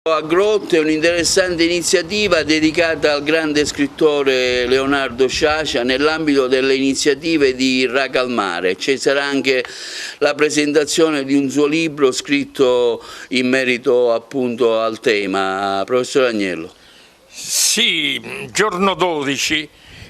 A Grotte è un'interessante iniziativa dedicata al grande scrittore Leonardo Sciascia nell'ambito delle iniziative di Racalmare. Ci sarà anche la presentazione di un suo libro scritto in merito appunto al tema. Professor Agnello. Sì, giorno 12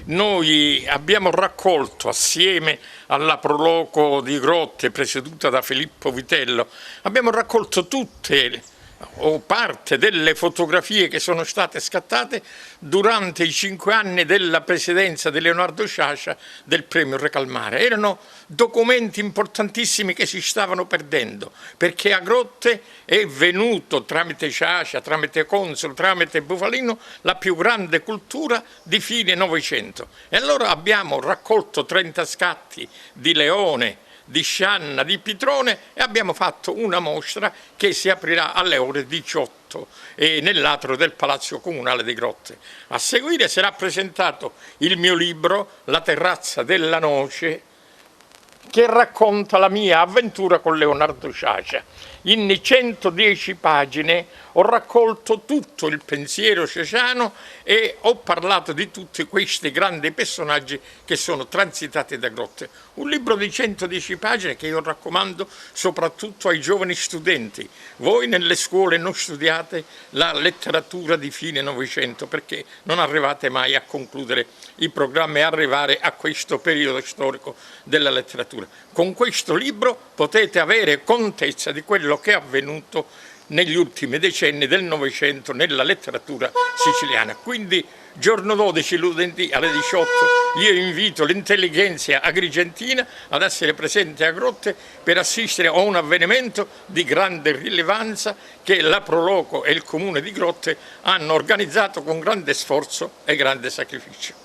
noi abbiamo raccolto assieme alla Proloco di Grotte presieduta da Filippo Vitello, abbiamo raccolto tutte o parte delle fotografie che sono state scattate durante i 5 anni della presidenza di Leonardo Sciascia del premio Racalmare. Erano documenti importantissimi che si stavano perdendo, perché a Grotte è venuto tramite Sciascia, tramite Consolo, tramite Bufalino la più grande cultura di fine Novecento. E allora abbiamo raccolto 30 scatti di Leone, di Scianna, di Pitrone, e abbiamo fatto una mostra che si aprirà alle ore 18 nell'atrio del Palazzo Comunale di Grotte. A seguire sarà presentato il mio libro La terrazza della noce, che racconta la mia avventura con Leonardo Sciascia. In 110 pagine ho raccolto tutto il pensiero sciasciano e ho parlato di tutti questi grandi personaggi che sono transitati da Grotte. Un libro di 110 pagine che io raccomando soprattutto ai giovani studenti. Voi nelle scuole non studiate la letteratura di fine Novecento perché non arrivate mai a concludere i programmi e arrivare a questo periodo storico della letteratura. Con questo libro potete avere contezza di quello che è avvenuto negli ultimi decenni del Novecento nella letteratura siciliana. Quindi giorno 12 lunedì alle 18 io invito l'intelligenza agrigentina ad essere presente a Grotte per assistere a un avvenimento di grande rilevanza che la Proloco e il Comune di Grotte hanno organizzato con grande sforzo e grande sacrificio.